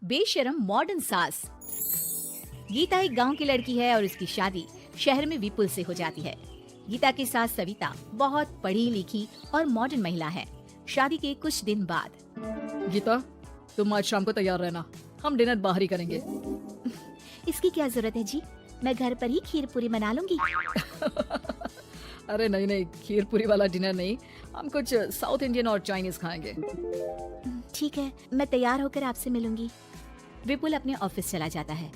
बेशरम मॉडर्न सास। गीता एक गांव की लड़की है और उसकी शादी शहर में विपुल से हो जाती है। गीता की सास सविता बहुत पढ़ी लिखी और मॉडर्न महिला है। शादी के कुछ दिन बाद गीता, तुम आज शाम को तैयार रहना, हम डिनर बाहर ही करेंगे। इसकी क्या जरूरत है जी, मैं घर पर ही खीर पूरी बना लूंगी। अरे नहीं, खीर पूरी वाला डिनर नहीं, हम कुछ साउथ इंडियन और चाइनीज खाएंगे। ठीक है, मैं तैयार होकर आपसे मिलूंगी। विपुल अपने ऑफिस चला जाता है।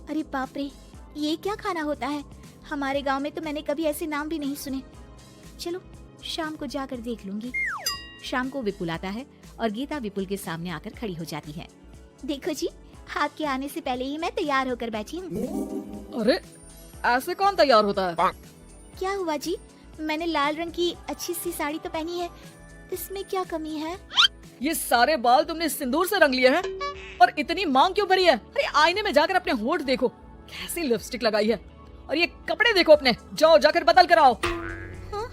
अरे बाप रे, ये क्या खाना होता है? हमारे गांव में तो मैंने कभी ऐसे नाम भी नहीं सुने। चलो शाम को जाकर देख लूंगी। शाम को विपुल आता है और गीता विपुल के सामने आकर खड़ी हो जाती है। देखो जी, आपके आने से पहले ही मैं तैयार होकर बैठी हूँ। अरे ऐसे कौन तैयार होता है? क्या हुआ जी, मैंने लाल रंग की अच्छी सी साड़ी तो पहनी है, इसमें क्या कमी है? ये सारे बाल तुमने सिंदूर से रंग लिए हैं और इतनी मांग क्यों भरी है? अरे आईने में जाकर अपने होंठ देखो, कैसी लिपस्टिक लगाई है, और ये कपड़े देखो अपने, जाओ जाकर बदल कर आओ। हाँ,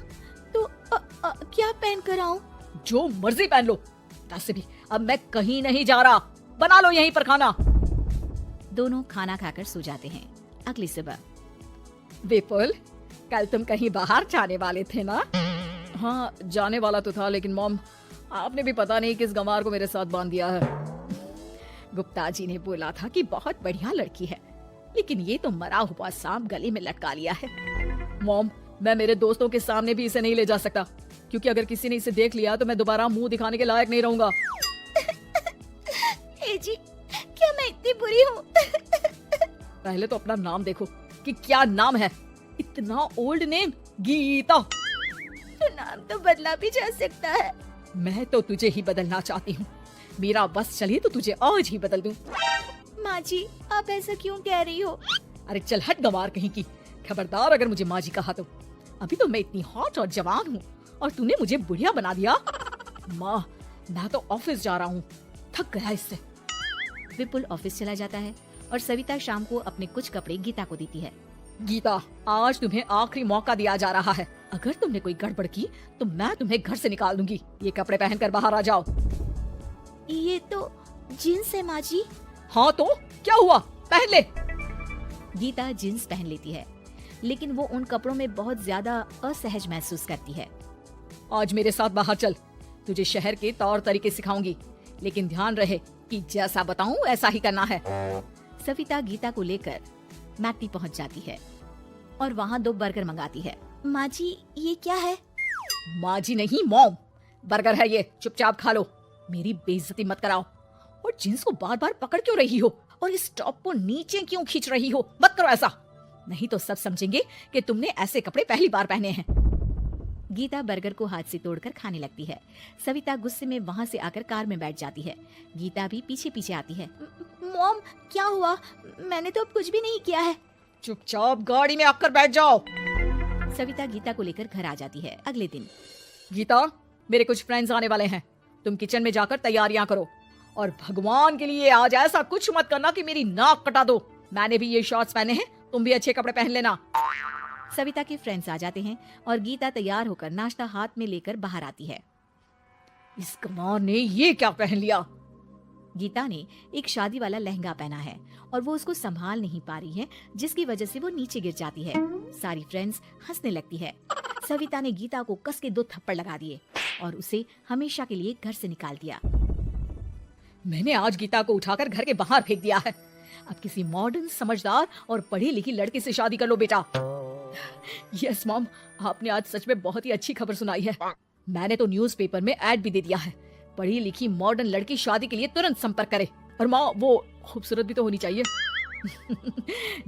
तो क्या पहन कर आऊं? जो मर्जी पहन लो, वैसे भी अब मैं कहीं नहीं जा रहा, बना लो यहीं पर खाना। दोनों खाना खाकर सो जाते हैं। अगली सुबह विपुल, कल तुम कहीं बाहर जाने वाले थे ना? हाँ, जाने वाला तो था, लेकिन मॉम आपने भी पता नहीं किस गंवार को मेरे साथ बांध दिया है। गुप्ता जी ने बोला था कि बहुत बढ़िया लड़की है, लेकिन ये तो मरा हुआ सांप गले में लटका लिया है। मॉम, मैं मेरे दोस्तों के सामने भी इसे नहीं ले जा सकता, क्योंकि अगर किसी ने इसे देख लिया तो मैं दोबारा मुंह दिखाने के लायक नहीं रहूंगा। ए जी, क्या मैं इतनी बुरी हूँ? पहले तो अपना नाम देखो कि क्या नाम है, इतना ओल्ड नेम, गीता। तो नाम तो बदला भी जा सकता है। मैं तो तुझे ही बदलना चाहती हूँ, मेरा बस चले तो तुझे आज ही बदल दूं। माँ जी, आप ऐसा क्यों कह रही हो? अरे चल हट गंवार कहीं की, खबरदार अगर मुझे माँ जी कहा तो। अभी तो मैं इतनी हॉट और जवान हूँ और तूने मुझे बुढ़िया बना दिया। माँ, मैं तो ऑफिस जा रहा हूँ, थक गया इससे। विपुल ऑफिस चला जाता है और सविता शाम को अपने कुछ कपड़े गीता को देती है। गीता, आज तुम्हें आखिरी मौका दिया जा रहा है, अगर तुमने कोई गड़बड़ की तो मैं तुम्हें घर से निकाल दूंगी। ये कपड़े पहनकर बाहर आ जाओ। ये तो जींस है माँ जी। हाँ तो क्या हुआ, पहन ले। गीता जींस पहन लेती है, लेकिन वो उन कपड़ों में बहुत ज्यादा असहज महसूस करती है। आज मेरे साथ बाहर चल, तुझे शहर के तौर तरीके सिखाऊंगी, लेकिन ध्यान रहे कि जैसा बताऊं ऐसा ही करना है। सविता गीता को लेकर मैकडी पहुंच जाती है और वहाँ 2 बर्गर मंगाती है। माँ जी, ये क्या है? माँ जी नहीं मॉम, बर्गर है ये, चुपचाप खा लो, मेरी बेइज्जती मत कराओ। और जींस को बार बार पकड़ क्यों रही हो, और इस टॉप को नीचे क्यों खींच रही हो? मत करो ऐसा, नहीं तो सब समझेंगे कि तुमने ऐसे कपड़े पहली बार पहने हैं। गीता बर्गर को हाथ से तोड़कर खाने लगती है। सविता गुस्से में वहाँ से आकर कार में बैठ जाती है। गीता भी पीछे पीछे आती है। मॉम, क्या हुआ? मैंने तो अब कुछ भी नहीं किया है। चुपचाप गाड़ी में आकर बैठ जाओ। सविता गीता को लेकर घर आ जाती है। अगले दिन गीता, मेरे कुछ फ्रेंड्स आने वाले हैं, तुम किचन में जाकर तैयारियां करो, और भगवान के लिए आज ऐसा कुछ मत करना कि मेरी नाक कटा दो। मैंने भी ये शॉर्ट्स पहने हैं, तुम भी अच्छे कपड़े पहन लेना। सविता के फ्रेंड्स आ जाते हैं और गीता तैयार होकर नाश्ता हाथ में लेकर बाहर आती है। इस कमार ने ये क्या पहन लिया? गीता ने एक शादी वाला लहंगा पहना है और वो उसको संभाल नहीं पा रही है, जिसकी वजह से वो नीचे गिर जाती है। सारी फ्रेंड्स हंसने लगती है। सविता ने गीता को कस के 2 थप्पड़ लगा दिए और उसे हमेशा के लिए घर से निकाल दिया। मैंने आज गीता को उठाकर घर के बाहर फेंक दिया है। अब किसी मॉडर्न, समझदार और पढ़ी लिखी लड़की से शादी कर लो बेटा। यस मॉम, आपने आज सच में बहुत ही अच्छी खबर सुनाई है। मैंने तो न्यूज़पेपर में ऐड भी दे दिया है, पढ़ी लिखी मॉडर्न लड़की शादी के लिए तुरंत संपर्क करे। और माँ, वो खूबसूरत भी तो होनी चाहिए।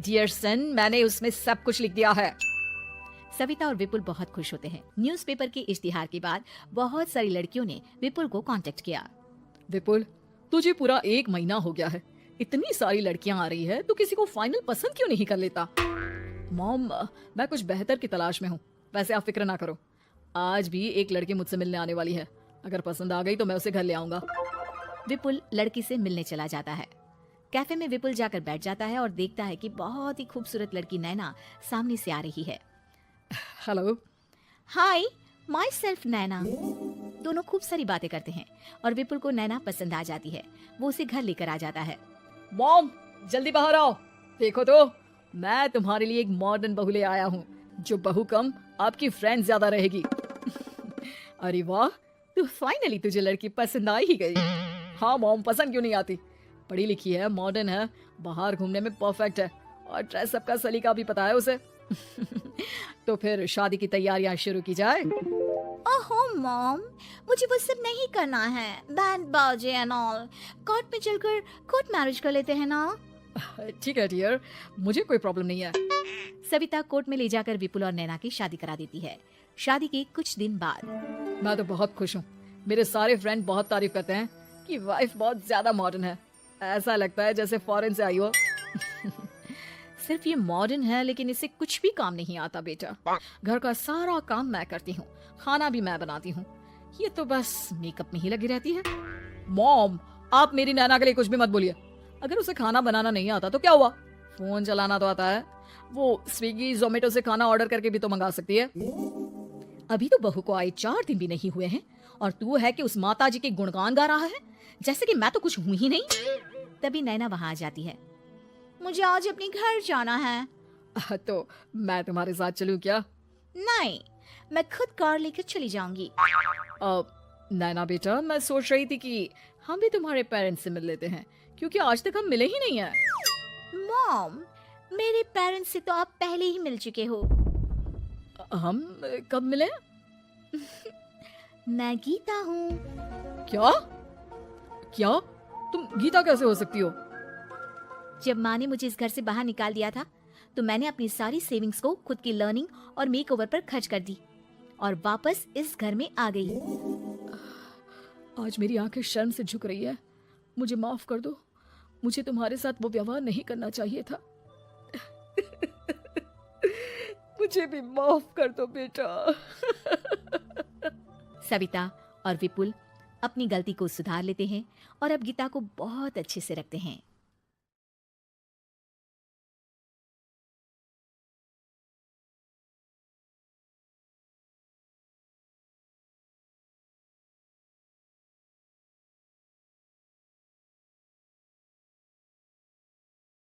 डियर सन, मैंने उसमें सब कुछ लिख दिया है। सविता और विपुल बहुत खुश होते हैं। न्यूज़पेपर के इश्तिहार के बाद बहुत सारी लड़कियों ने विपुल को कांटेक्ट किया। विपुल, तुझे पूरा 1 महीना हो गया है, इतनी सारी लड़कियां आ रही है, तो किसी को फाइनल पसंद क्यों नहीं कर लेता? मॉम, मैं कुछ बेहतर की तलाश में हूँ, वैसे आप फिक्र ना करो, आज भी एक लड़की मुझसे मिलने आने वाली है, अगर पसंद आ गई तो मैं उसे घर ले आऊंगा। विपुल लड़की से मिलने चला जाता है। कैफे में विपुल जाकर बैठ जाता है और देखता है कि बहुत ही खूबसूरत लड़की नैना सामने से आ रही है। हेलो। हाय, माई सेल्फ नैना। दोनों खूब सारी बातें करते हैं और विपुल को नैना पसंद आ जाती है। वो उसे घर लेकर आ जाता है। मॉम, जल्दी बाहर आओ। देखो तो, मैं तुम्हारे लिए एक मॉडर्न बहू ले आया हूँ, जो बहू कम आपकी फ्रेंड ज्यादा रहेगी। अरे वाह, तो फाइनली तुझे लड़की पसंद आ ही गई। हाँ मॉम, पसंद क्यों नहीं आती? पढ़ी लिखी है, मॉडर्न है, बाहर घूमने में परफेक्ट है और ड्रेसअप का सलीका भी पता है उसे। तो फिर शादी की तैयारियां शुरू की जाए। ओहो मॉम, मुझे वो सब नहीं करना है। बैंड बाजे एंड ऑल। कोर्ट में चलकर कोर्ट मैरिज कर लेते हैं ना। ठीक है डियर, मुझे कोई प्रॉब्लम नहीं है। सविता कोर्ट में ले जाकर विपुल और नैना की शादी करा देती है। शादी के कुछ दिन बाद मैं तो बहुत खुश हूँ। मेरे सारे फ्रेंड बहुत तारीफ करते हैं कि वाइफ बहुत ज्यादा मॉडर्न है। ऐसा लगता है जैसे फॉरेन से आई हो। सिर्फ ये मॉडर्न है, लेकिन इसे कुछ भी काम नहीं आता बेटा। घर का सारा काम मैं करती हूँ, खाना भी मैं बनाती हूँ। ये तो बस मेकअप में ही लगी रहती है। मॉम, आप मेरी नैना के लिए कुछ भी मत बोलिए। अगर उसे खाना बनाना नहीं आता तो क्या हुआ, फोन चलाना तो आता है। वो स्विगी जोमेटो से खाना ऑर्डर करके भी तो मंगा सकती है। अभी तो बहू को आए 4 दिन भी नहीं हुए हैं और तू है कि उस माता जी के गुणगान गा रहा है, जैसे कि मैं तो कुछ हूं ही नहीं। तभी नैना वहां आ जाती है। मुझे आज अपने घर जाना है। तो मैं तुम्हारे साथ चलूं क्या? नहीं, मैं खुद कार लेकर चली जाऊंगी। नैना बेटा, मैं सोच रही थी कि हम भी तुम्हारे पेरेंट्स से मिल लेते हैं, क्योंकि आज तक हम मिले ही नहीं हैं। मॉम, मेरे पेरेंट्स से तो आप पहले ही मिल चुके हो। हम कब मिले? मैं गीता हूँ। क्या? क्या? तुम गीता कैसे हो सकती हो? जब माँ ने मुझे इस घर से बाहर निकाल दिया था, तो मैंने अपनी सारी सेविंग्स को खुद की लर्निंग और मेकओवर पर खर्च कर दी और वापस इस घर में आ गई। आज मेरी आंखें शर्म से झुक रही है। मुझे माफ कर दो। मुझे तुम्हारे साथ वो व्यवहार नहीं करना चाहिए था। मुझे भी माफ कर दो बेटा। सविता और विपुल अपनी गलती को सुधार लेते हैं और अब गीता को बहुत अच्छे से रखते हैं।